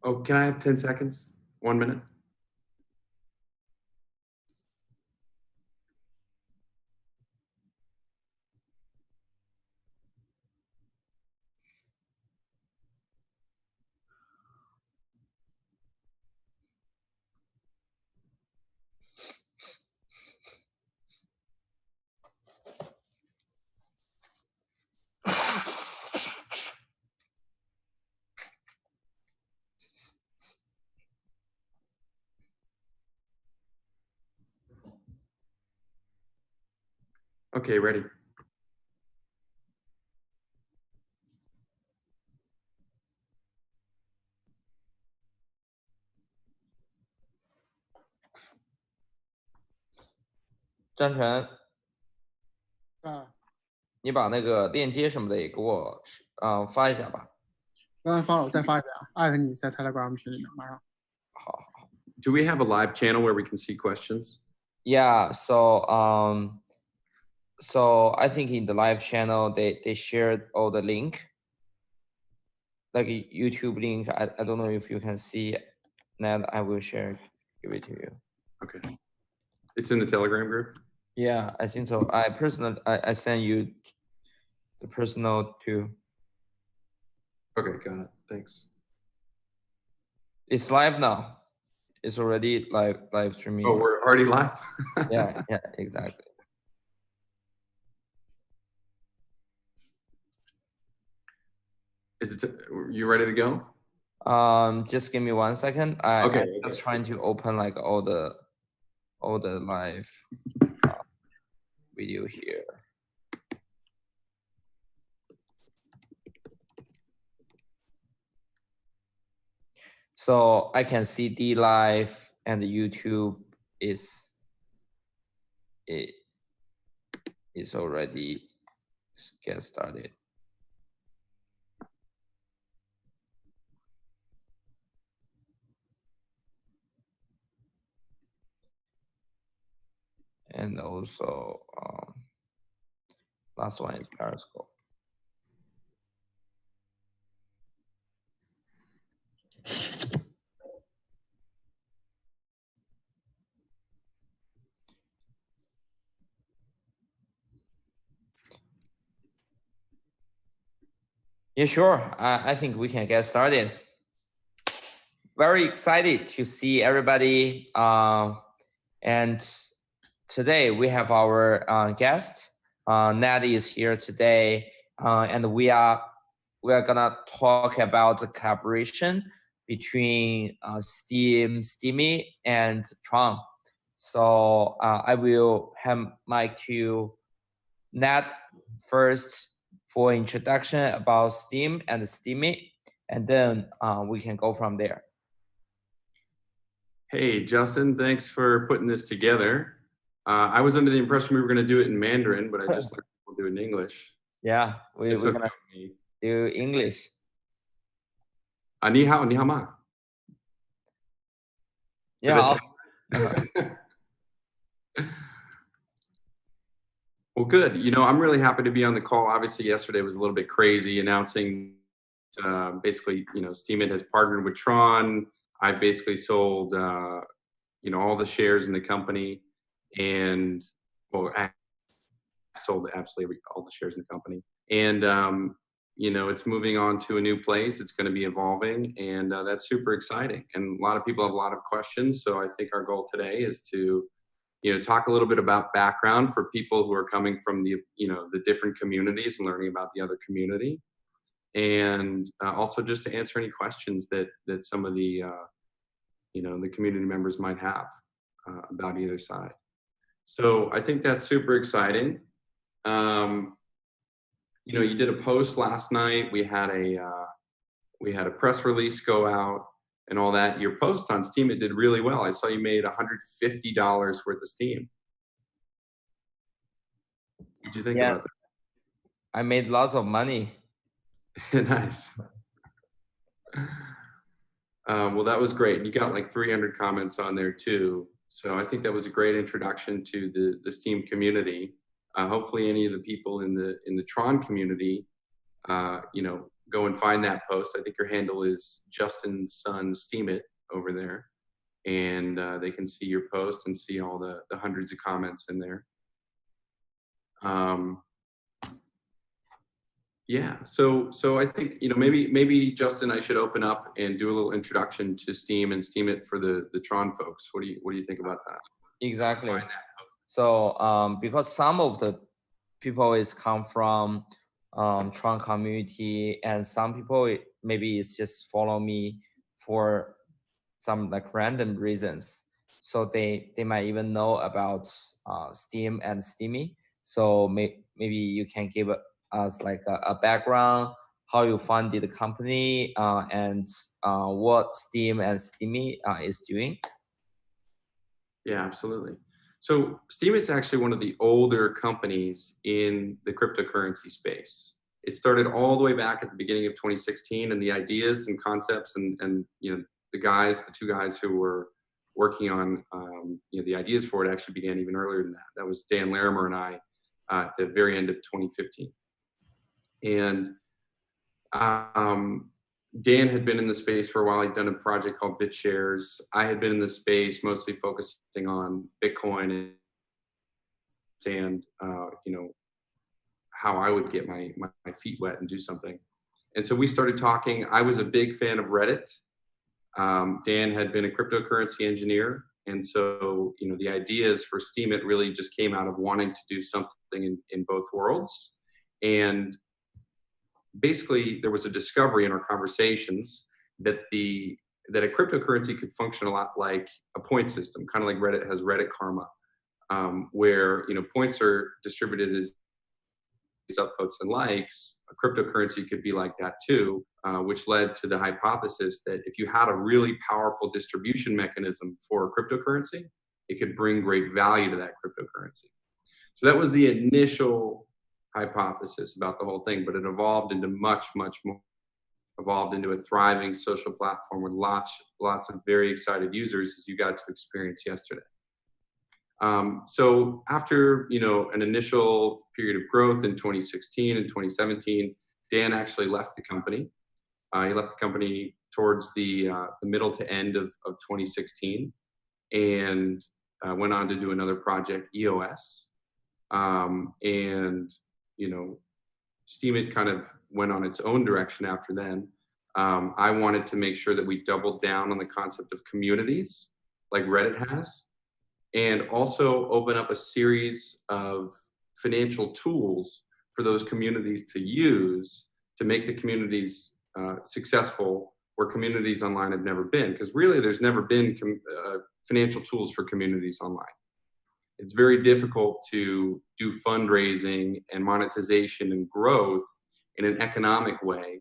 Oh, can I have 10 seconds? 1 minute? Okay, ready.张晨，啊，你把那个链接什么的也给我发一下吧。刚才发了，我再发一遍啊，艾特你在 Telegram 群里面，马上。好。Do we have a live channel where we can see questions? Yeah, so so I think in the live channel they shared all the link, like a YouTube link. I don't know if you can see that. I will share, give it to you. Okay. It's in the Telegram group? Yeah, I think so. I send you the personal too. Okay, got it. Thanks. It's live now. It's already live streaming. Oh, we're already live? Yeah, exactly. Is it? You ready to go? Just give me 1 second. I'm just trying to open like all the live video here. So I can see D Live and YouTube is already get started. And also last one is Periscope. Yeah, sure. I think we can get started. Very excited to see everybody. And today we have our guest. Nat is here today, and we are gonna talk about the collaboration between Steem, STEEMIT, and TRON. So I will hand mic to Nat first for introduction about Steem and STEEMIT, and then we can go from there. Hey, Justin, thanks for putting this together. I was under the impression we were going to do it in Mandarin, but I just learned we'll do it in English. Yeah, we're okay gonna do English. 你好，你好吗？ Yeah. Well, good. You know, I'm really happy to be on the call. Obviously, yesterday was a little bit crazy announcing basically, you know, STEEMIT has partnered with TRON. I basically sold, you know, all the shares in the company, and well, I sold absolutely all the shares in the company. And you know, it's moving on to a new place. It's going to be evolving, and that's super exciting. And a lot of people have a lot of questions. So I think our goal today is to, you know, talk a little bit about background for people who are coming from the, you know, the different communities and learning about the other community, and also just to answer any questions that some of the, you know, the community members might have about either side. So I think that's super exciting. You know, you did a post last night. We had a press release go out and all that. Your post on STEEMIT did really well. I saw you made $150 worth of Steem. What did you think about that? I made lots of money. Nice. Well, that was great. You got like 300 comments on there too. So I think that was a great introduction to the Steem community. Hopefully any of the people in the TRON community, you know, go and find that post. I think your handle is Justin's son Steemit over there, and they can see your post and see all the hundreds of comments in there. Yeah, so I think, you know, maybe Justin, I should open up and do a little introduction to Steem and Steemit for the Tron folks. What do you think about that? Exactly. So because some of the people is come from Tron community, and some people maybe it's just follow me for some like random reasons. So they might even know about Steem and Steemit. So maybe you can give us like a background, how you funded the company, and what Steem and Steemit is doing. Yeah, absolutely. So Steemit's actually one of the older companies in the cryptocurrency space. It started all the way back at the beginning of 2016, and the ideas and concepts and you know, the two guys who were working on you know, the ideas for it actually began even earlier than that. That was Dan Larimer and I at the very end of 2015. And Dan had been in the space for a while. He'd done a project called BitShares. I had been in the space mostly focusing on Bitcoin and you know, how I would get my feet wet and do something. And so we started talking. I was a big fan of Reddit. Dan had been a cryptocurrency engineer. And so, you know, the ideas for Steemit really just came out of wanting to do something in both worlds. And basically, there was a discovery in our conversations that a cryptocurrency could function a lot like a point system, kind of like Reddit has Reddit Karma, where, you know, points are distributed as upvotes and likes. A cryptocurrency could be like that too, which led to the hypothesis that if you had a really powerful distribution mechanism for a cryptocurrency, it could bring great value to that cryptocurrency. So that was the initial hypothesis about the whole thing, but it evolved into much more, evolved into a thriving social platform with lots of very excited users, as you got to experience yesterday. So after, you know, an initial period of growth in 2016 and 2017, Dan actually left the company. He left the company towards the middle to end of 2016, and went on to do another project, EOS. And, you know, Steemit kind of went on its own direction after then. I wanted to make sure that we doubled down on the concept of communities like Reddit has, and also open up a series of financial tools for those communities to use to make the communities successful where communities online have never been. Because really, there's never been financial tools for communities online. It's very difficult to do fundraising and monetization and growth in an economic way,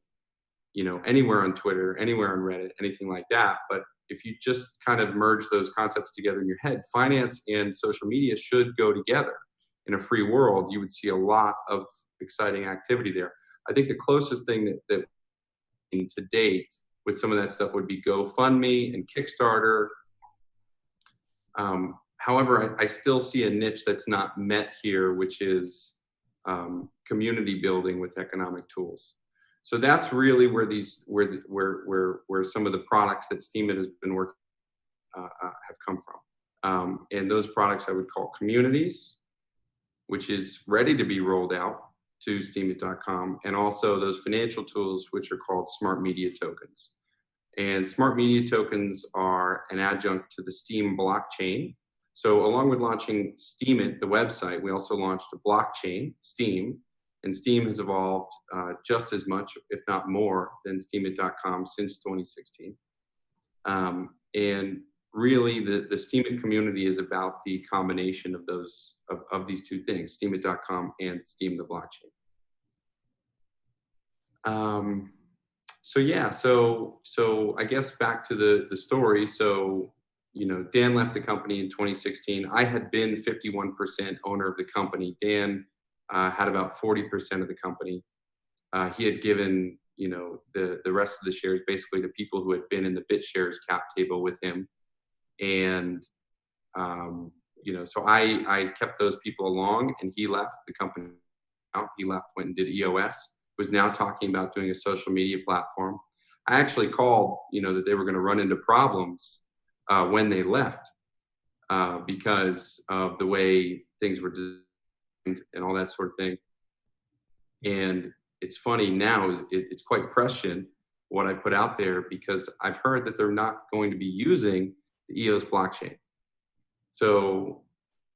you know, anywhere on Twitter, anywhere on Reddit, anything like that. But if you just kind of merge those concepts together in your head, finance and social media should go together. In a free world, you would see a lot of exciting activity there. I think the closest thing that to date with some of that stuff would be GoFundMe and Kickstarter. However, I still see a niche that's not met here, which is community building with economic tools. So that's really where where some of the products that Steemit has been working have come from. And those products I would call communities, which is ready to be rolled out to Steemit.com, and also those financial tools, which are called smart media tokens. And smart media tokens are an adjunct to the Steem blockchain. So along with launching Steemit, the website, we also launched a blockchain, Steem, and Steem has evolved just as much, if not more, than Steemit.com since 2016. And really, the Steemit community is about the combination of those of these two things, Steemit.com and Steem the blockchain. So yeah, so I guess back to the story. So, you know, Dan left the company in 2016. I had been 51% owner of the company. Dan had about 40% of the company. He had given, you know, the rest of the shares basically to people who had been in the BitShares cap table with him. And, you know, so I kept those people along, and he left the company out. He left, went and did EOS. was now talking about doing a social media platform. I actually called, that they were going to run into problems when they left because of the way things were designed and all that sort of thing. And it's funny now, it's quite prescient what I put out there, because I've heard that they're not going to be using the EOS blockchain. So,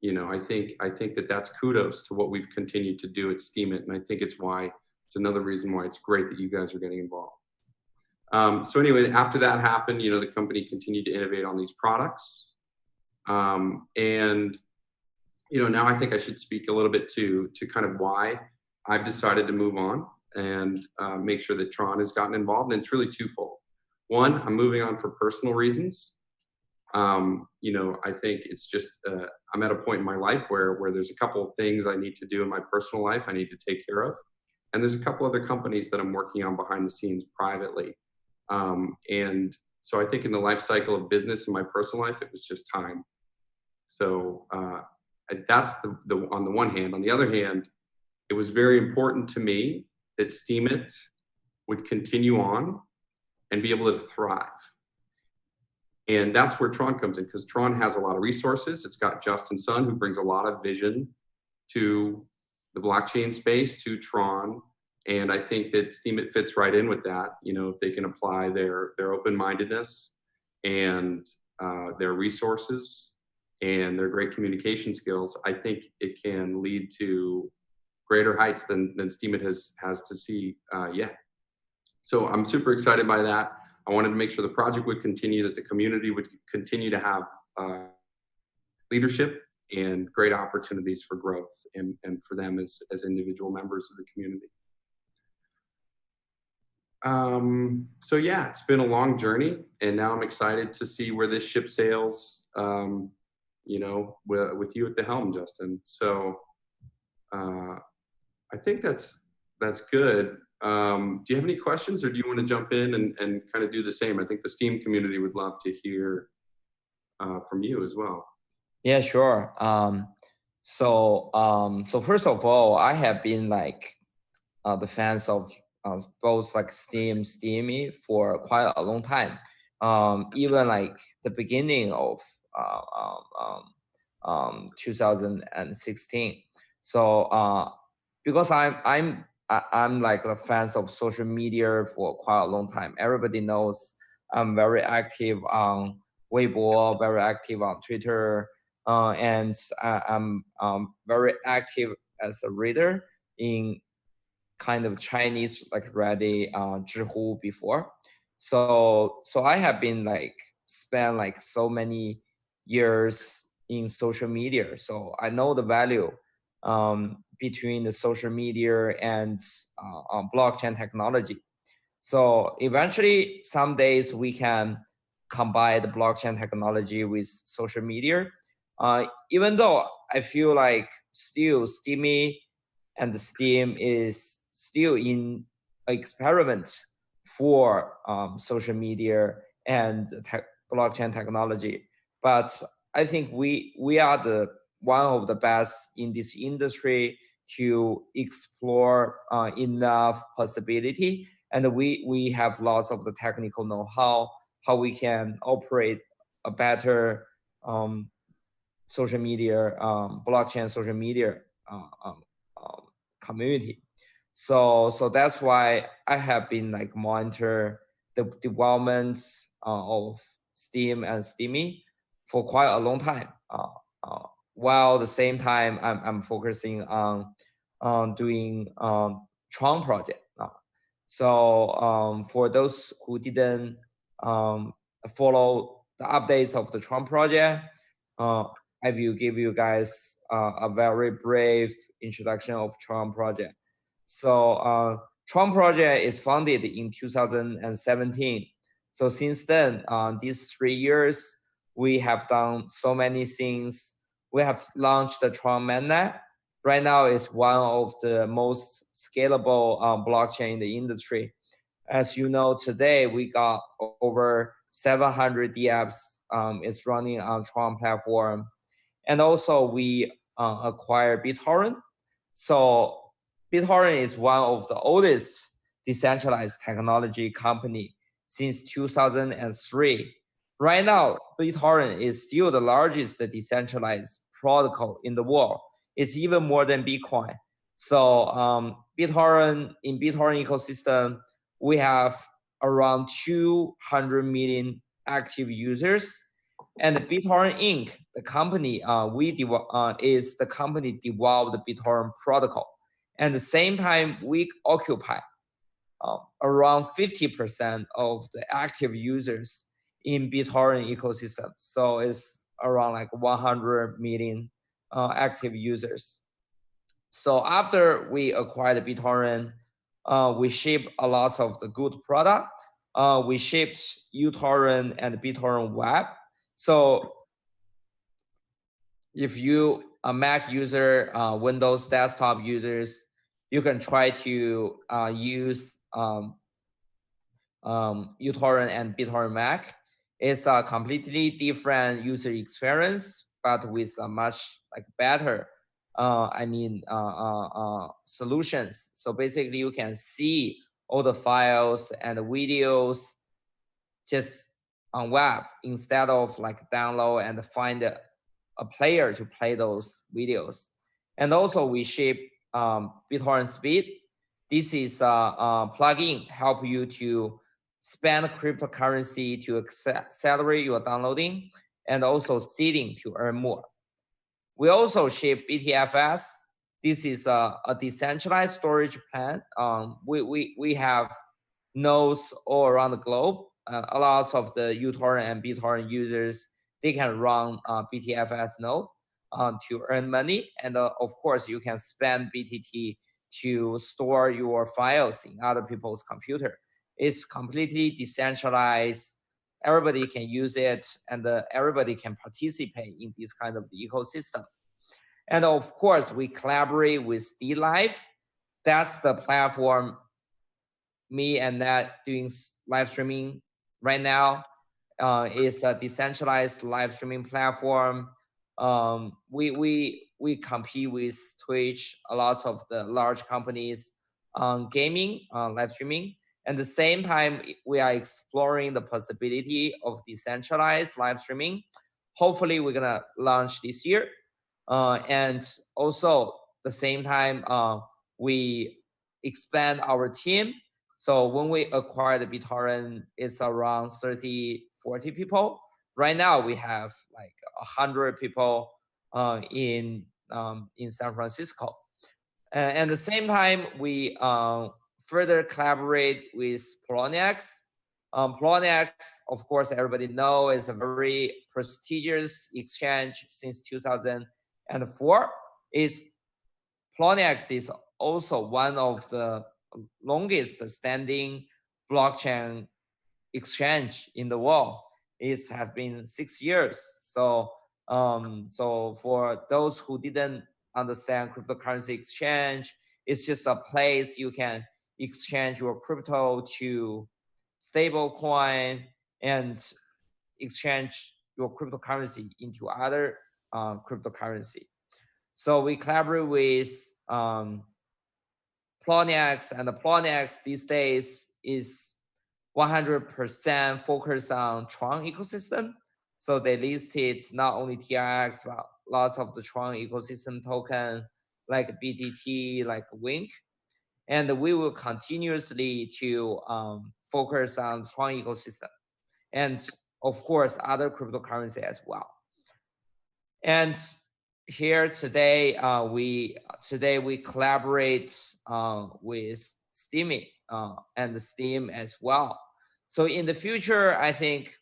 I think that that's kudos to what we've continued to do at STEEMIT, and I think it's another reason why it's great that you guys are getting involved. So anyway, after that happened, the company continued to innovate on these products, and now I think I should speak a little bit to kind of why I've decided to move on and make sure that TRON has gotten involved, and it's really twofold. One, I'm moving on for personal reasons. I think it's just I'm at a point in my life where there's a couple of things I need to do in my personal life I need to take care of, and there's a couple other companies that I'm working on behind the scenes privately, and so I think in the life cycle of business and my personal life, it was just time. So that's the on the one hand. On the other hand, it was very important to me that STEEMIT would continue on and be able to thrive. And that's where TRON comes in, because TRON has a lot of resources. It's got Justin Sun, who brings a lot of vision to the blockchain space, to TRON. And I think that STEEMIT fits right in with that. If they can apply their open-mindedness and their resources and their great communication skills, I think it can lead to greater heights than STEEMIT has to see yet. So I'm super excited by that. I wanted to make sure the project would continue, that the community would continue to have leadership and great opportunities for growth and for them as individual members of the community. So yeah, it's been a long journey, and now I'm excited to see where this ship sails, with you at the helm, Justin. So I think that's good. Do you have any questions, or do you want to jump in and kind of do the same? I think the Steem community would love to hear from you as well. Yeah, sure. So first of all, I have been the fans of both Steem, Steemit for quite a long time. Even the beginning of 2016. So because I'm the fans of social media for quite a long time. Everybody knows I'm very active on Weibo, very active on Twitter, and I'm very active as a reader in kind of Chinese Reddit, Zhihu before. So I have been spent so many years in social media. So I know the value between the social media and blockchain technology. So eventually, some days we can combine the blockchain technology with social media. Even though I feel still Steemit and the Steem is still in experiment for social media and blockchain technology, but I think we are one of the best in this industry to explore enough possibility, and we have lots of the technical know-how how we can operate a better social media blockchain social media community. So that's why I have been monitor the developments of Steem and Steemit for quite a long time. While at the same time I'm focusing on doing TRON project. So for those who didn't follow the updates of the TRON project, I will give you guys a very brief introduction of TRON project. So TRON project is founded in 2017. So since then, these 3 years, we have done so many things. We have launched the TRON mainnet. Right now, it's one of the most scalable blockchain in the industry. As you know, today we got over 700 dApps. It's running on TRON platform. And also we acquired BitTorrent. So BitTorrent is one of the oldest decentralized technology company since 2003. Right now, BitTorrent is still the largest decentralized protocol in the world. It's even more than Bitcoin. So BitTorrent, in BitTorrent ecosystem, we have around 200 million active users. And BitTorrent Inc., the company is the company developed the BitTorrent protocol. At the same time, we occupy around 50% of the active users in BitTorrent ecosystem. So it's around like 100 million active users. So after we acquired BitTorrent, we ship a lot of the good product. We shipped uTorrent and BitTorrent Web. So if you a Mac user, Windows desktop users, you can try to use uTorrent and BitTorrent Mac. It's a completely different user experience, but with a much like better, solutions. So basically, you can see all the files and the videos just on web instead of like download and find a player to play those videos. And also we ship BitTorrent Speed. This is a plugin help you to spend cryptocurrency to accelerate your downloading and also seeding to earn more. We also ship BTFS. This is a decentralized storage plan. We have nodes all around the globe. A lot of the uTorrent and BitTorrent users, they can run BTFS node to earn money. And of course, you can spend BTT to store your files in other people's computer. It's completely decentralized. Everybody can use it, and everybody can participate in this kind of ecosystem. And of course, we collaborate with DLive. That's the platform me and Nat doing live streaming right now. Is a decentralized live streaming platform. We compete with Twitch, a lot of the large companies on gaming, live streaming. At the same time, we are exploring the possibility of decentralized live streaming. Hopefully, we're gonna launch this year. And also, the same time, we expand our team. So when we acquired BitTorrent, it's around 30, 40 people. Right now, we have like 100 people in San Francisco. And at the same time, we further collaborate with Poloniex. Poloniex, of course, everybody knows, is a very prestigious exchange since 2004. Poloniex is also one of the longest standing blockchain exchange in the world. It has been 6 years. So, so for those who didn't understand cryptocurrency exchange, it's just a place you can exchange your crypto to stable coin and exchange your cryptocurrency into other cryptocurrency. So we collaborate with Poloniex, and the Poloniex these days is 100% focused on TRON ecosystem. So they listed not only TRX, but lots of the TRON ecosystem token like BTT, like Wink. And we will continuously to focus on TRON ecosystem. And of course, other cryptocurrency as well. And here today, we collaborate with STEEMIT and Steem as well. So in the future, I think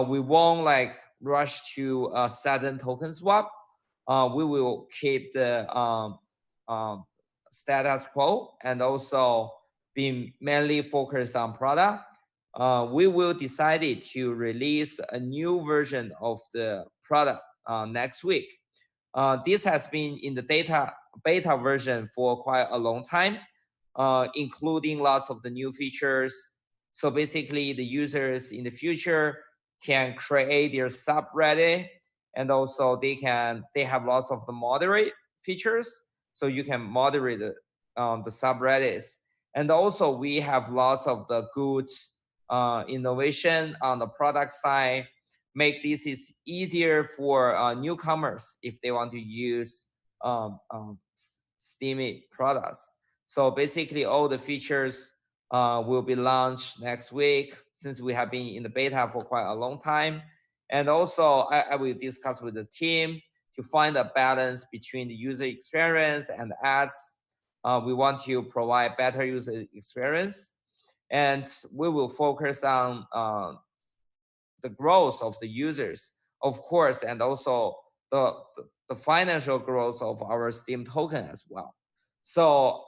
we won't like rush to a sudden token swap. We will keep the status quo and also be mainly focused on product. We will decide to release a new version of the product next week. This has been in the beta version for quite a long time, including lots of the new features. So basically, the users in the future can create their subreddit, and also they have lots of the moderate features. So you can moderate the subreddits. And also we have lots of the good innovation on the product side, make this is easier for newcomers if they want to use STEEMIT products. So basically all the features will be launched next week, since we have been in the beta for quite a long time. And also I will discuss with the team to find a balance between the user experience and ads. We want to provide better user experience, and we will focus on the growth of the users, of course, and also the financial growth of our Steem token as well. So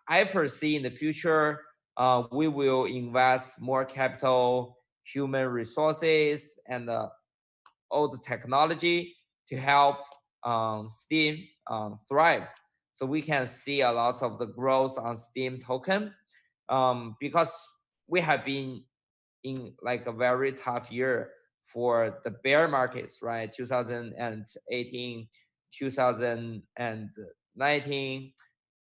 I foresee in the future, we will invest more capital, human resources, and all the technology to help Steem thrive. So we can see a lot of the growth on Steem token, because we have been in like a very tough year for the bear markets, right? 2018, 2019.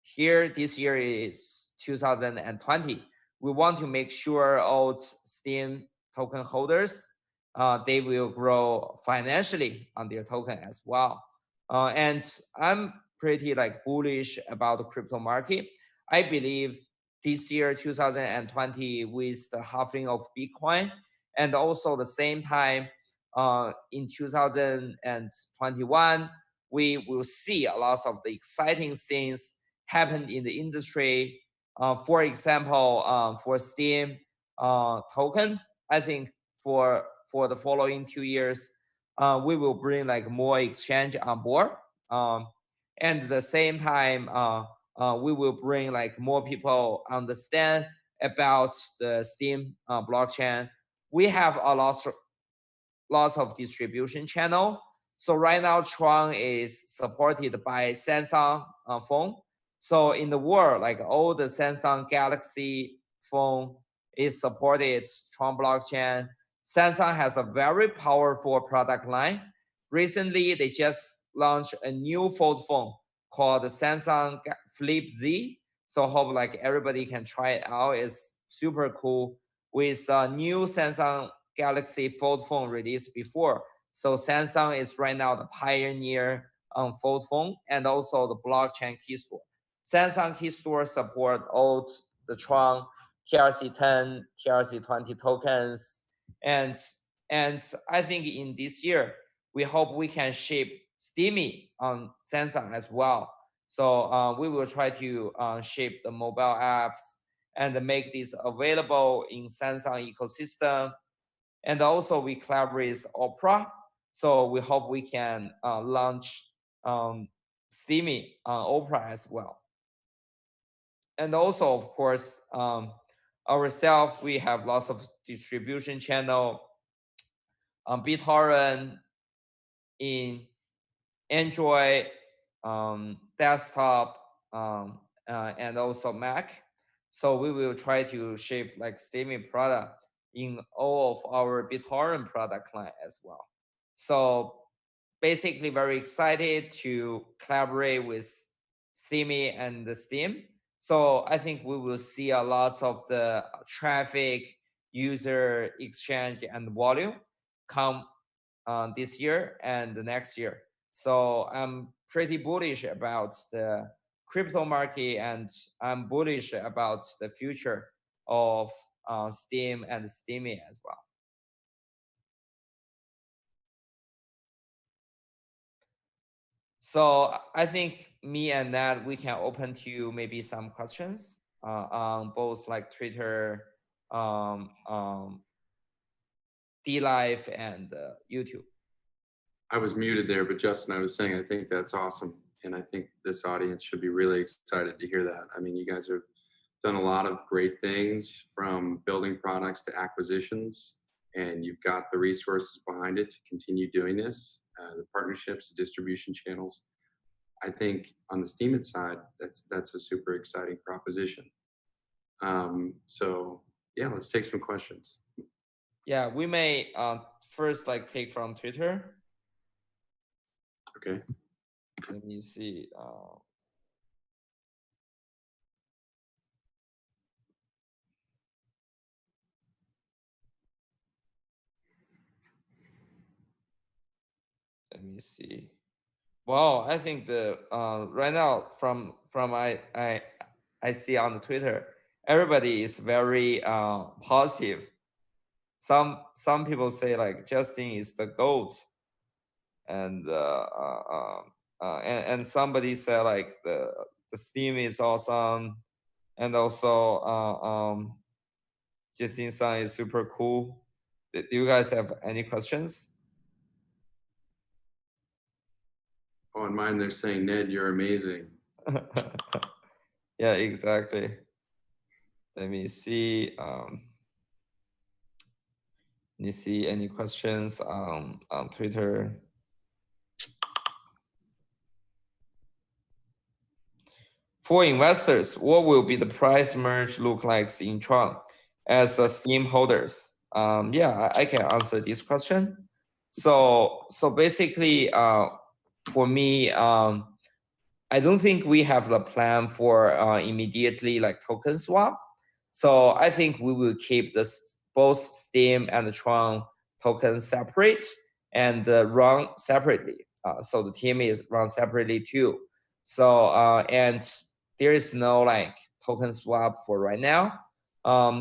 Here, this year is 2020. We want to make sure all Steem token holders, they will grow financially on their token as well. And I'm pretty like bullish about the crypto market. I believe this year, 2020, with the halving of Bitcoin, and also the same time in 2021, we will see a lot of the exciting things happen in the industry. For example, for Steem token, I think for the following 2 years, we will bring like more exchange on board. And at the same time, we will bring like more people understand about the Steem blockchain. We have a lots of distribution channel. So right now, TRON is supported by Samsung phone. So in the world, like all the Samsung Galaxy phone is supported TRON blockchain. Samsung has a very powerful product line. Recently, they just launched a new fold phone called the Samsung Flip Z. So hope like everybody can try it out. It's super cool with a new Samsung Galaxy Fold phone released before. So Samsung is right now the pioneer on Fold phone and also the blockchain key store. Samsung key store support all the TRON, TRC10, TRC20 tokens. And I think in this year, we hope we can ship STEEMIT on Samsung as well. So we will try to ship the mobile apps and make this available in Samsung ecosystem. And also we collaborate with Opera. So we hope we can launch STEEMIT on Opera as well. And also, of course, ourselves, we have lots of distribution channel on BitTorrent, in Android, desktop, and also Mac. So we will try to shape like STEEMIT product in all of our BitTorrent product line as well. So basically very excited to collaborate with STEEMIT and the Steem. So I think we will see a lot of the traffic, user exchange, and volume come this year and the next year. So I'm pretty bullish about the crypto market, and I'm bullish about the future of Steem and STEEMIT as well. So I think me and Nat, we can open to maybe some questions on both like Twitter, DLive, and YouTube. I was muted there, but Justin, I was saying I think that's awesome. And I think this audience should be really excited to hear that. I mean, you guys have done a lot of great things, from building products to acquisitions, and you've got the resources behind it to continue doing this, the partnerships, the distribution channels. I think on the STEEMIT side, that's a super exciting proposition. So yeah, let's take some questions. Yeah, we may first like take from Twitter. Okay. Let me see. me see. Well, I think the right now from I see on the Twitter, everybody is very positive. Some people say like Justin is the GOAT, and and somebody said like the Steem is awesome, and also Justin's son is super cool. Do you guys have any questions? On mine, they're saying, Ned, you're amazing. Yeah, exactly. Let me see. You see any questions on Twitter? For investors, what will be the price merge look like in TRON as Steem holders? Yeah, I can answer this question. So basically, for me, I don't think we have the plan for immediately like token swap. So I think we will keep this both Steem and Tron tokens separate and run separately. So the team is run separately too. So and there is no like token swap for right now.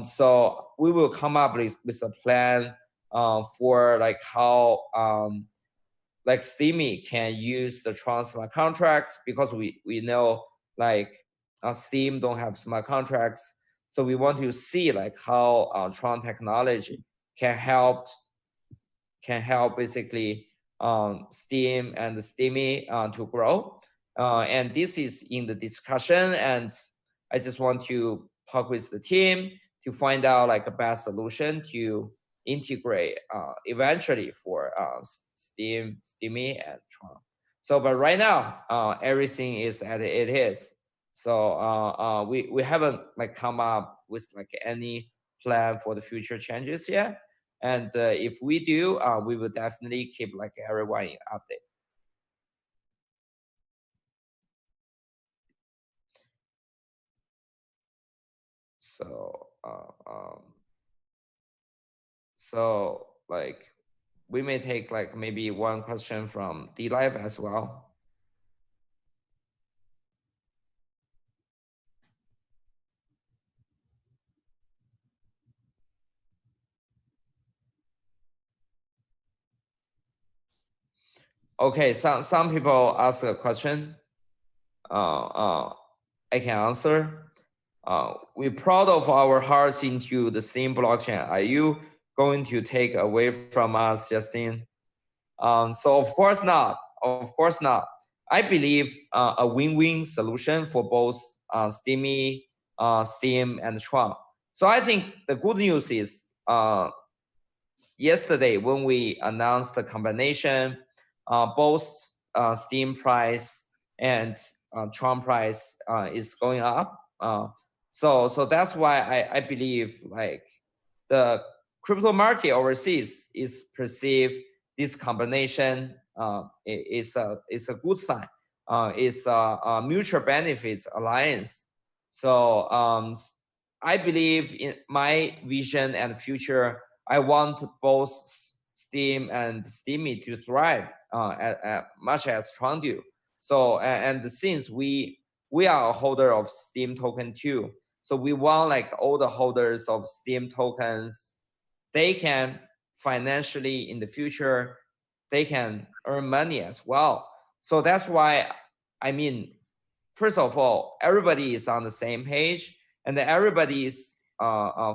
So we will come up with a plan for like how like STEEMIT can use the Tron smart contracts, because we know like Steem don't have smart contracts. So we want to see like how Tron technology can help basically Steem and STEEMIT to grow. And this is in the discussion, and I just want to talk with the team to find out like a best solution to integrate eventually for STEEMIT and Tron. So, but right now, everything is as it is. So we haven't like come up with like any plan for the future changes yet. And if we do, we will definitely keep like everyone in update. So like we may take like maybe one question from DLive as well. Okay, some people ask a question. I can answer. We're proud of our hearts into the Steem blockchain. Are you going to take away from us, Justin? So of course not. Of course not. I believe a win-win solution for both STEEMIT, Steem, and Tron. So I think the good news is yesterday when we announced the combination, both Steem price and Tron price is going up. So that's why I believe like the crypto market overseas is perceived this combination is a good sign. It's a mutual benefits alliance. So I believe in my vision and future, I want both Steem and STEEMIT to thrive as much as Tron do. So and since we are a holder of Steem token too, so we want like all the holders of Steem tokens, they can financially in the future, they can earn money as well. So that's why, I mean, first of all, everybody is on the same page, and everybody is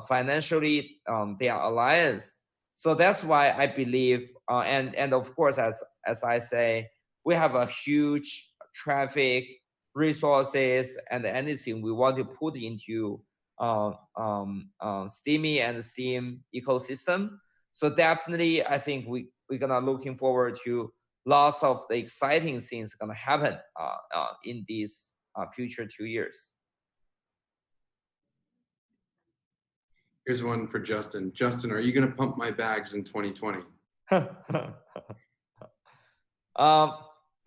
financially they are alliance. So that's why I believe, and of course, as I say, we have a huge traffic, resources, and anything we want to put into STEEMIT and Steem ecosystem. So definitely, I think we're gonna looking forward to lots of the exciting things gonna happen in these future 2 years. Here's one for Justin. Justin, are you going to pump my bags in 2020?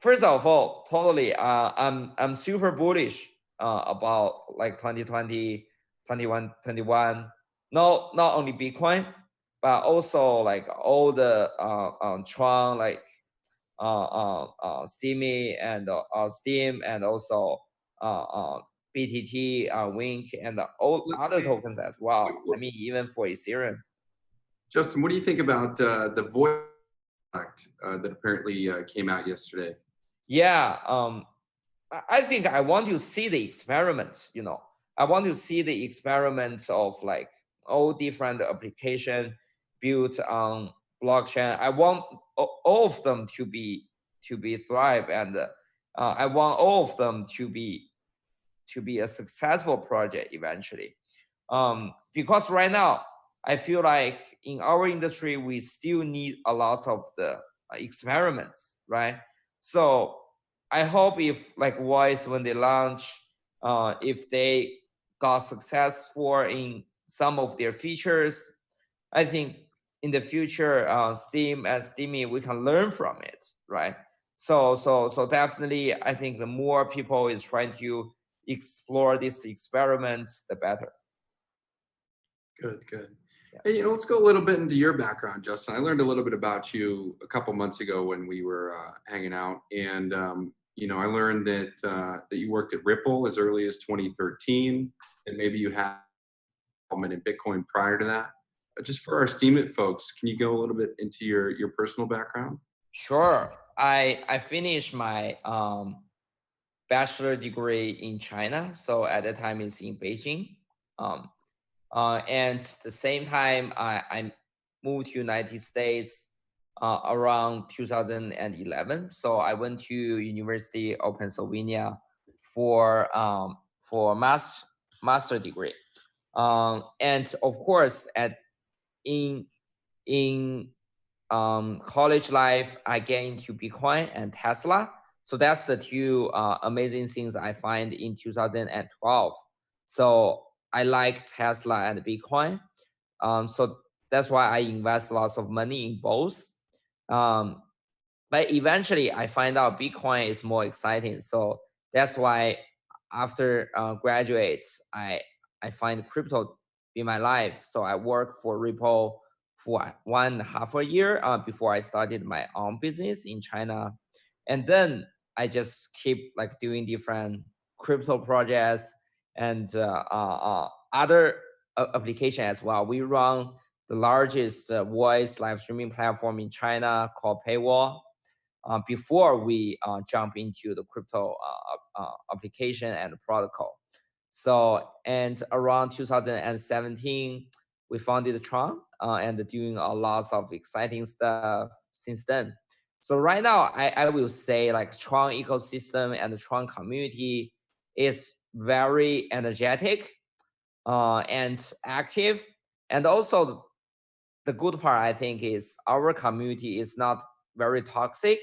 First of all, totally. I'm super bullish about like 2020, 21. Not only Bitcoin, but also like all the Tron like Steemit and Steem, and also BTT, Wink, and all other tokens as well. I mean, even for Ethereum. Justin, what do you think about the voice product that apparently came out yesterday? Yeah, I think I want to see the experiments. You know, I want to see the experiments of like all different application built on blockchain. I want all of them to be thrive, and I want all of them to be a successful project eventually. Because right now I feel like in our industry we still need a lot of the experiments, right? So I hope if like Voice, when they launch, if they got successful in some of their features, I think in the future, Steem and Steemit, we can learn from it, right? So definitely, I think the more people is trying to explore these experiments, the better. Good, good. Yeah. Hey, you know, let's go a little bit into your background, Justin. I learned a little bit about you a couple months ago when we were hanging out, and you know, I learned that that you worked at Ripple as early as 2013, and maybe you had involvement in Bitcoin prior to that. Just for our STEEMIT folks, can you go a little bit into your personal background? Sure. I finished my bachelor degree in China, so at that time it's in Beijing. And the same time, I moved to United States around 2011. So I went to University of Pennsylvania for master degree. And of course, in college life, I get into Bitcoin and Tesla. So that's the two amazing things I find in 2012. So I like Tesla and Bitcoin. So that's why I invest lots of money in both. But eventually I find out Bitcoin is more exciting. So that's why after graduate, I find crypto in my life. So I work for Ripple for 1.5 years before I started my own business in China. And then I just keep like doing different crypto projects and other application as well. We run the largest voice live streaming platform in China called Paywall. Before we jump into the crypto application and protocol. So, and around 2017, we founded TRON and doing a lot of exciting stuff since then. So right now, I will say like TRON ecosystem and the TRON community is very energetic and active. And also the good part, I think, is our community is not very toxic.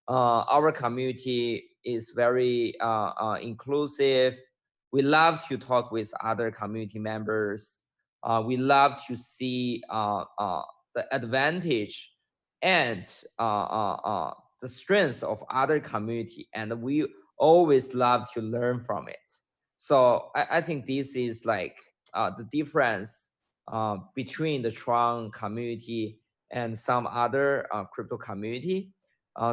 Our community is very inclusive. We love to talk with other community members. We love to see the advantage and the strengths of other community, and we always love to learn from it. So I think this is like the difference between the TRON community and some other crypto community.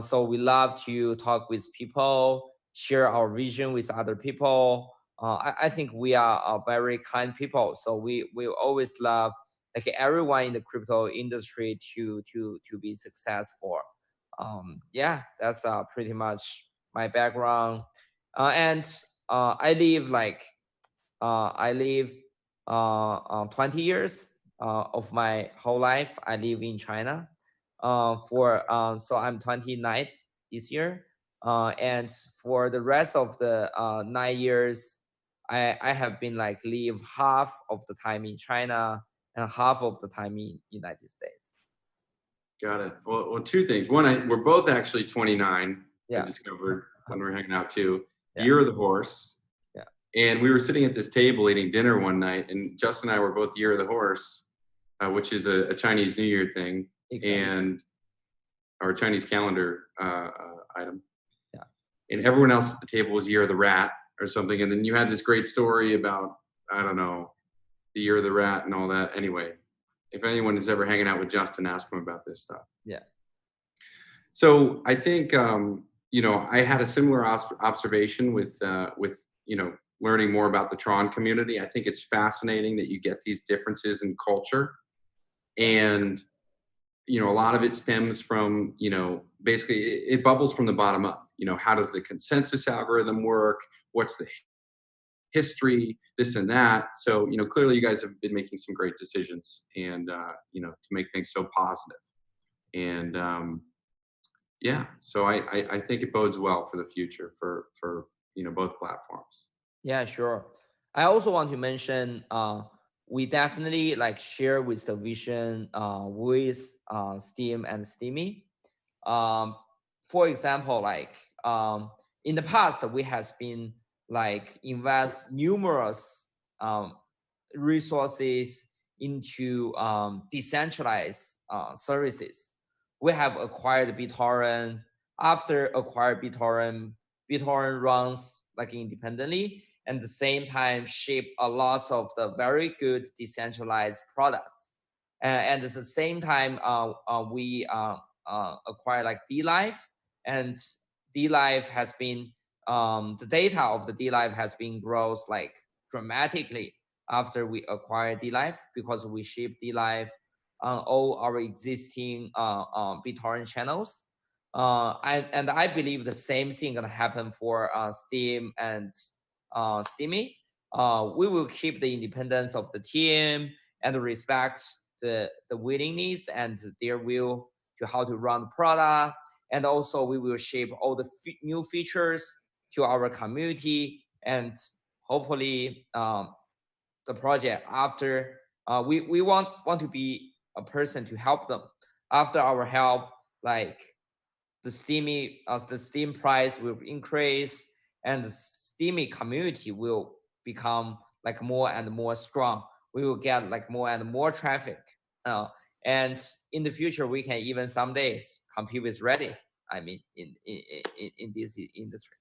So we love to talk with people, share our vision with other people. I think we are very kind people. So we always love like everyone in the crypto industry to be successful. Yeah, that's pretty much my background. And I live like I live 20 years of my whole life. I live in China so I'm 29 this year. And for the rest of the 9 years, I have been like live half of the time in China and half of the time in United States. Got it. Well, two things. One, we're both actually 29. Yeah. I discovered when we were hanging out too. Yeah. Year of the horse. Yeah. And we were sitting at this table eating dinner one night, and Justin and I were both Year of the Horse, which is a Chinese New Year thing, Exactly. and our Chinese calendar item. Yeah. And everyone else at the table was Year of the Rat or something. And then you had this great story about, I don't know, the Year of the Rat and all that. Anyway, if anyone is ever hanging out with Justin, ask him about this stuff. Yeah. So I think you know, I had a similar observation with you know, learning more about the Tron community. I think it's fascinating that you get these differences in culture, and you know, a lot of it stems from, you know, basically it bubbles from the bottom up. You know, how does the consensus algorithm work? What's the history, this and that. So, you know, clearly you guys have been making some great decisions, and, you know, to make things so positive. And yeah, so I think it bodes well for the future for, you know, both platforms. Yeah, sure. I also want to mention we definitely like share with the vision with Steem and Steemy. Um, for example, like in the past, we has been like invest numerous resources into decentralized services. We have acquired BitTorrent. After acquired BitTorrent, BitTorrent runs like independently, and at the same time ship a lot of the very good decentralized products. And at the same time, we acquire like DLive, and DLive has been the data of the DLive has been grows like dramatically after we acquired DLive, because we ship DLive on all our existing BitTorrent channels. And I believe the same thing gonna happen for Steem and Steemy. We will keep the independence of the team and respect the willingness and their will to how to run the product. And also we will shape all the new features to our community, and hopefully the project after we want to be a person to help them. After our help, like the Steem price will increase, and the Steemy community will become like more and more strong. We will get like more and more traffic, and in the future we can even some days compete with Reddit. I mean, in this industry,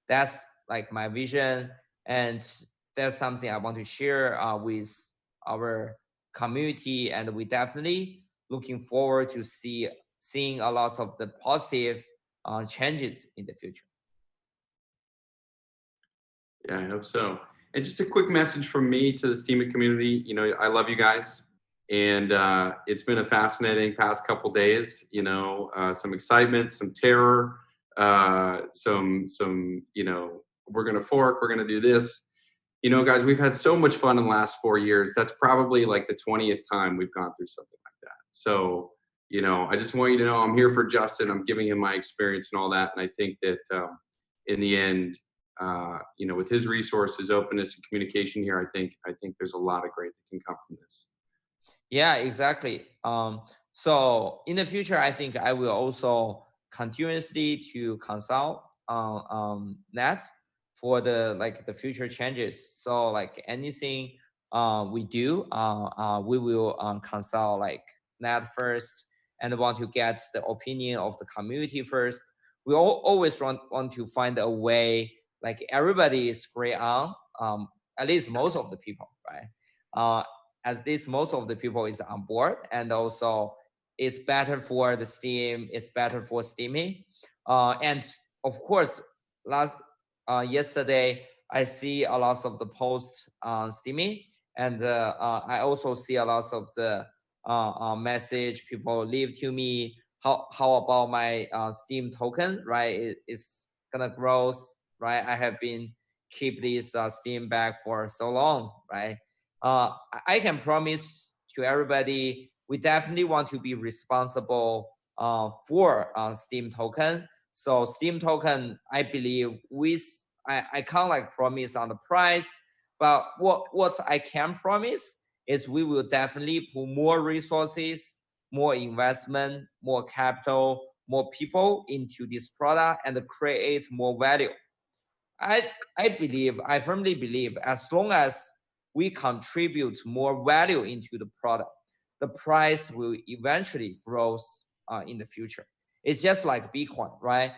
that's like my vision, and that's something I want to share with our community, and we definitely looking forward to seeing a lot of the positive changes in the future. Yeah, I hope so. And just a quick message from me to the STEEMIT community. You know, I love you guys, and it's been a fascinating past couple days. You know, some excitement, some terror, some. You know, we're gonna fork. We're gonna do this. You know, guys, we've had so much fun in the last 4 years. That's probably like the 20th time we've gone through something like that. So, you know, I just want you to know I'm here for Justin. I'm giving him my experience and all that. And I think that in the end, you know, with his resources, openness, and communication here, I think there's a lot of great that can come from this. Yeah, exactly. So in the future, I think I will also continuously to consult that for the like the future changes. So like anything we do, we will consult like that first, and want to get the opinion of the community first. We always want to find a way like everybody is agree on, at least most of the people, right? As this most of the people is on board, and also it's better for the Steem, it's better for Steemy. And of course, yesterday I see a lot of the posts on Steemy, and I also see a lot of the message people leave to me. How about my Steem token, right? It's gonna grow, right? I have been keep this Steem back for so long, right? I can promise to everybody, we definitely want to be responsible for Steem token. So Steem token, I believe, I can't like promise on the price, but what I can promise is we will definitely put more resources, more investment, more capital, more people into this product, and create more value. I firmly believe, as long as we contribute more value into the product, the price will eventually grow in the future. It's just like Bitcoin, right?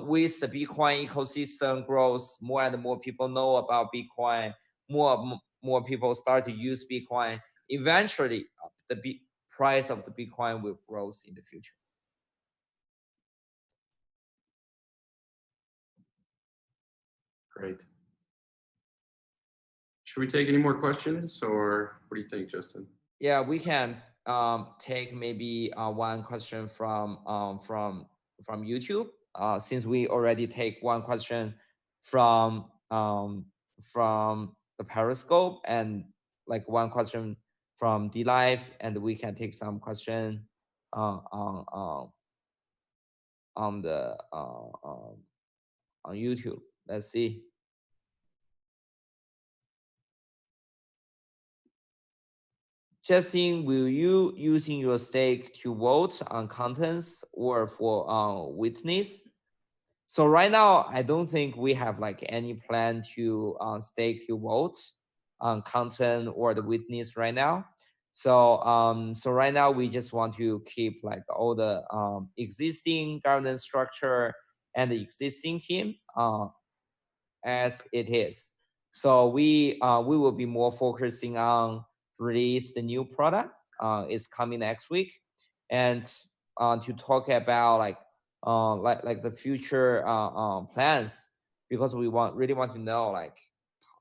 With the Bitcoin ecosystem grows, more and more people know about Bitcoin, more people start to use Bitcoin. Eventually, the price of the Bitcoin will grow in the future. Great. Should we take any more questions, or what do you think, Justin? Yeah, we can take maybe one question from YouTube. Since we already take one question from the Periscope and like one question from DLive, and we can take some question on the on YouTube. Let's see. Justin, will you using your stake to vote on contents or for witness? So right now, I don't think we have like any plan to stake to vote on content or the witness right now. So so right now we just want to keep like all the existing governance structure and the existing team as it is. So we will be more focusing on release the new product. It's coming next week, and to talk about like the future plans, because we really want to know like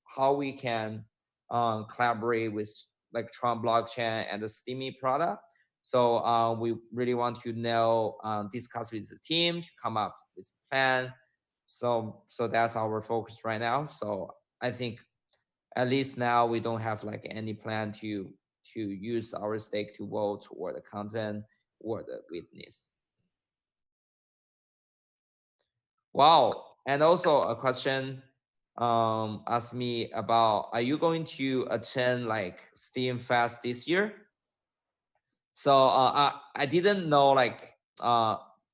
how we can collaborate with like Tron blockchain and the STEEMIT product. So we really want to know, discuss with the team to come up with a plan. So that's our focus right now. So I think at least now we don't have like any plan to use our stake to vote or the content or the witness. Wow. And also a question asked me about, are you going to attend like Steam Fest this year? So I didn't know like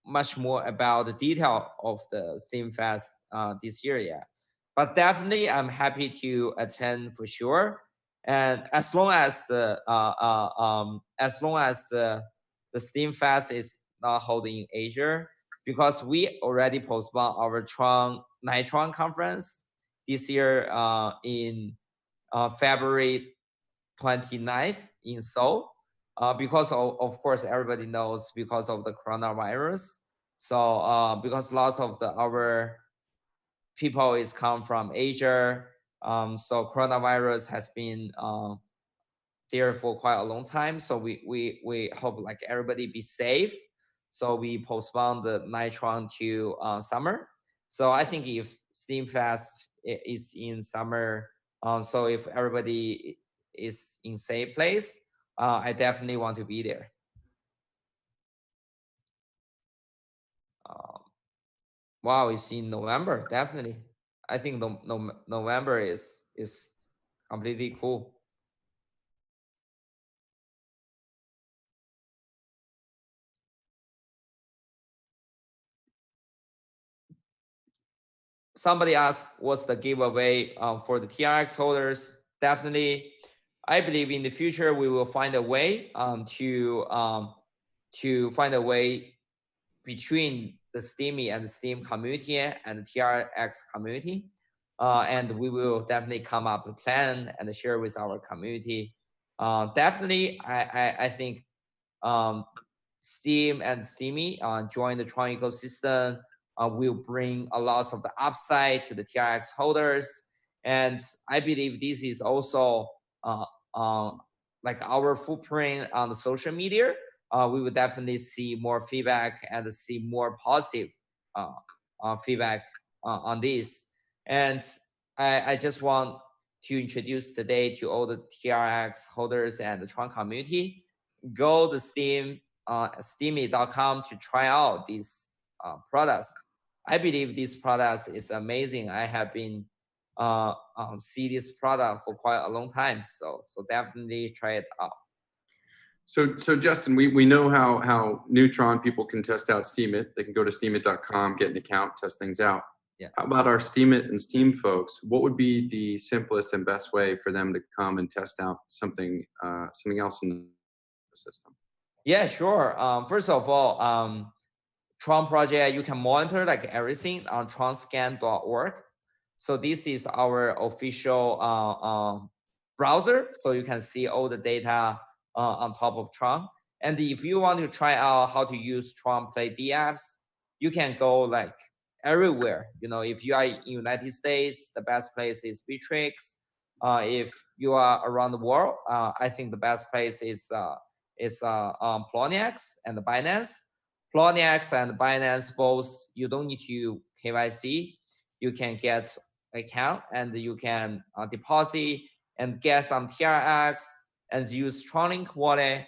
much more about the detail of the Steam Fest this year yet, but definitely I'm happy to attend for sure. And as long as the Steam Fest is not holding in Asia, because we already postponed our Nitron conference this year in February 29th in Seoul, because of course everybody knows because of the coronavirus. So because lots of our people is come from Asia, so coronavirus has been there for quite a long time. So we hope like everybody be safe. So we postponed the Nitron to summer. So I think if Steam Fest is in summer, so if everybody is in safe place, I definitely want to be there. Wow, it's in November, definitely. I think November is completely cool. Somebody asked what's the giveaway for the TRX holders. Definitely, I believe in the future we will find a way to find a way between the STEEMIT and the Steem community and the TRX community, and we will definitely come up with a plan and share with our community. Definitely, I think Steem and STEEMIT join the Tron ecosystem will bring a lot of the upside to the TRX holders. And I believe this is also like our footprint on the social media. We will definitely see more feedback and see more positive feedback on this. And I just want to introduce today to all the TRX holders and the Tron community, go to Steemit.com to try out these products. I believe this product is amazing. I have been see this product for quite a long time, so definitely try it out. So Justin, we know how Neutron people can test out STEEMIT. They can go to Steemit.com, get an account, test things out. Yeah. How about our STEEMIT and Steem folks? What would be the simplest and best way for them to come and test out something else in the system? Yeah, sure. First of all, Tron project, you can monitor like everything on tronscan.org. So this is our official browser, so you can see all the data on top of Tron. And if you want to try out how to use Tron Play Dapps, you can go like everywhere. You know, if you are in United States, the best place is Bittrex. If you are around the world, I think the best place is Poloniex and Binance. Poloniex and Binance both, you don't need to KYC. You can get account and you can deposit and get some TRX and use TRON wallet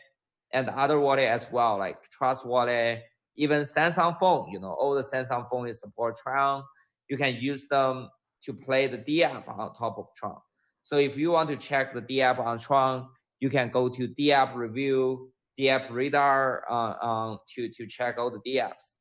and other wallet as well, like Trust wallet, even Samsung phone. You know, all the Samsung phones support Tron. You can use them to play the D app on top of Tron. So if you want to check the D app on Tron, you can go to D app review, D app radar to check all the D apps.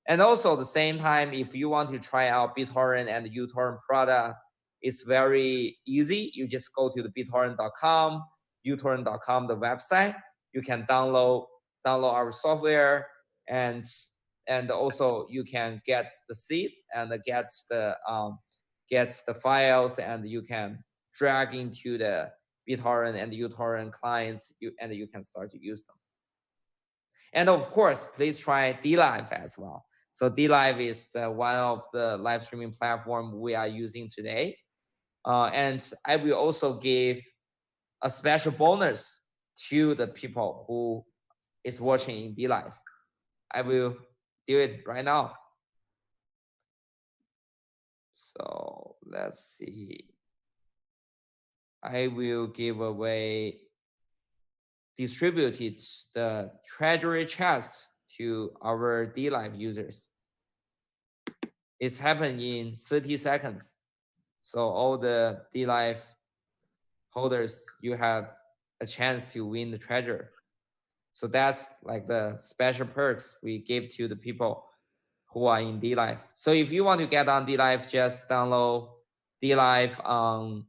And also at the same time, if you want to try out BitTorrent and uTorrent product, it's very easy. You just go to the bittorrent.com, utorrent.com, the website. You can download our software, and also you can get the seed and get the files, and you can drag into the BitTorrent and uTorrent clients, and you can start to use them. And of course, please try DLive as well. So DLive is one of the live streaming platform we are using today. And I will also give a special bonus to the people who is watching in DLive. I will do it right now. So let's see. I will give away distributed the treasury chest to our DLive users. It's happened in 30 seconds. So all the DLive holders, you have a chance to win the treasure. So that's like the special perks we give to the people who are in DLive. So if you want to get on DLive, just download DLive on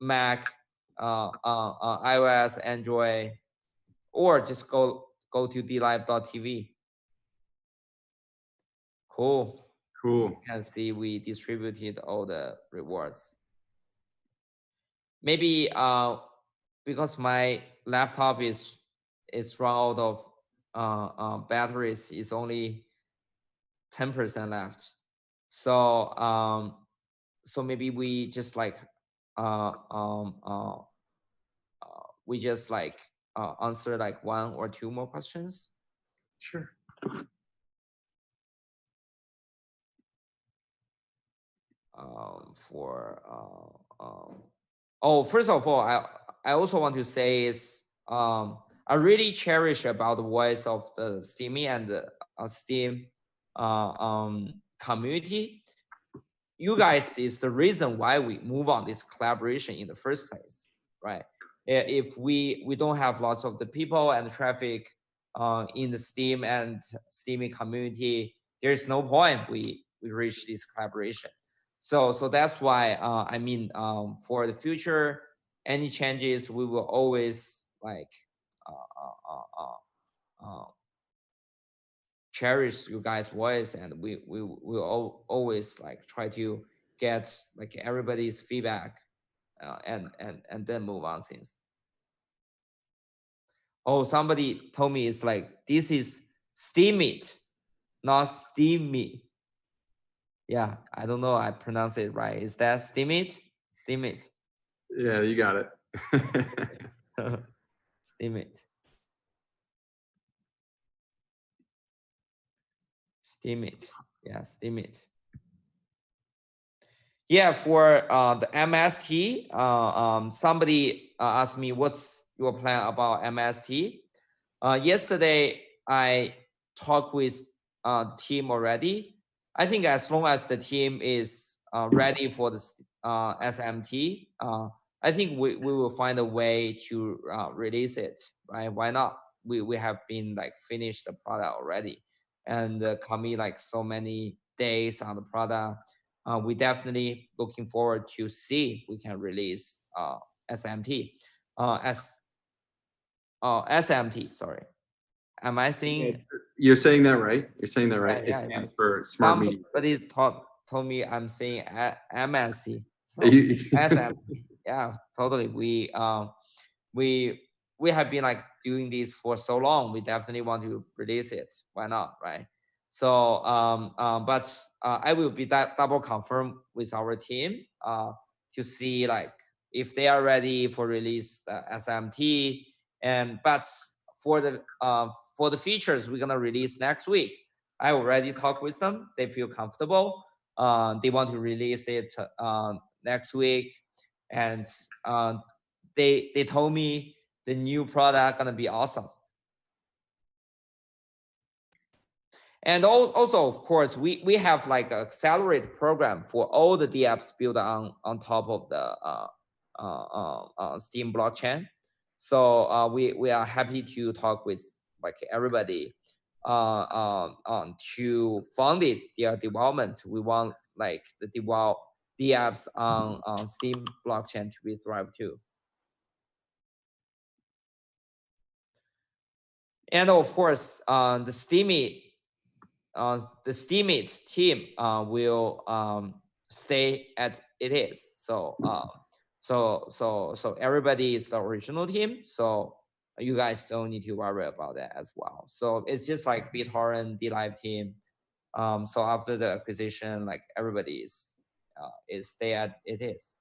Mac, iOS, Android, or just go to dlive.tv. Cool. Cool. So you can see we distributed all the rewards. Maybe because my laptop is run out of batteries, is only 10% left. So so maybe we just like we just like answer like one or two more questions. Sure. First of all, I also want to say is I really cherish about the voice of the Steemit and the Steem community. You guys is the reason why we move on this collaboration in the first place, right? If we don't have lots of the people and traffic in the Steem and Steemit community, there's no point we reach this collaboration. So that's why I mean, for the future, any changes, we will always like cherish you guys' voice, and we will always like try to get like everybody's feedback and then move on things. Oh, somebody told me it's like this is STEEMIT, not STEEMIT. Yeah, I don't know. I pronounce it right. Is that STEEMIT? STEEMIT. Yeah, you got it. STEEMIT. STEEMIT. Yeah, STEEMIT. Yeah, for the MST, somebody asked me what's your plan about MST. Yesterday, I talked with the team already. I think as long as the team is ready for the SMT, I think we will find a way to release it, right? Why not? We have been like finished the product already, and commit like so many days on the product. We definitely looking forward to see we can release SMT. SMT, sorry. Am I saying? You're saying that right. You're saying that right. Yeah, It stands for smart media. Somebody told me I'm saying MST. So SMT. Yeah, totally. We have been like doing this for so long. We definitely want to release it. Why not, right? So, but I will be double confirm with our team to see like if they are ready for release SMT. And but for the features we're gonna release next week, I already talked with them. They feel comfortable. They want to release it next week, and they told me the new product gonna be awesome. And also, of course, we have like an accelerator program for all the dApps built on top of the Steem blockchain. So we are happy to talk with like everybody to fund it, their development. We want like the dApps on Steem blockchain to be thrive too. And of course, the STEEMIT team will stay at it is. So everybody is the original team. So you guys don't need to worry about that as well. So it's just like BitTorrent, DLive team. So after the acquisition, like everybody is stay at it is.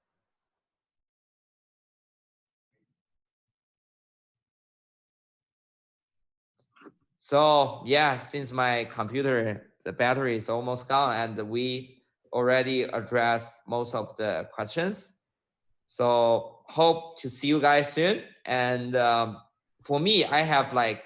So yeah, since my computer, the battery is almost gone, and we already addressed most of the questions. So hope to see you guys soon. And for me, I have like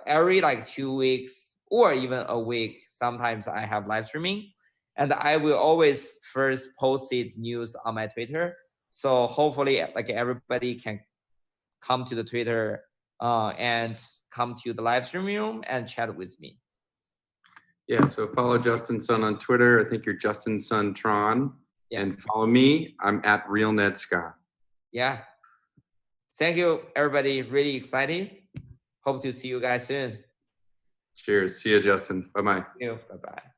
every like 2 weeks or even a week, sometimes I have live streaming, and I will always first post it news on my Twitter. So hopefully like everybody can come to the Twitter and come to the live streaming room and chat with me. Yeah, so follow Justin Sun on Twitter. I think you're Justin Sun Tron. Yeah. And follow me. I'm at RealNedScott. Yeah. Thank you, everybody. Really excited. Hope to see you guys soon. Cheers. See you, Justin. Bye-bye. Thank you. Bye-bye.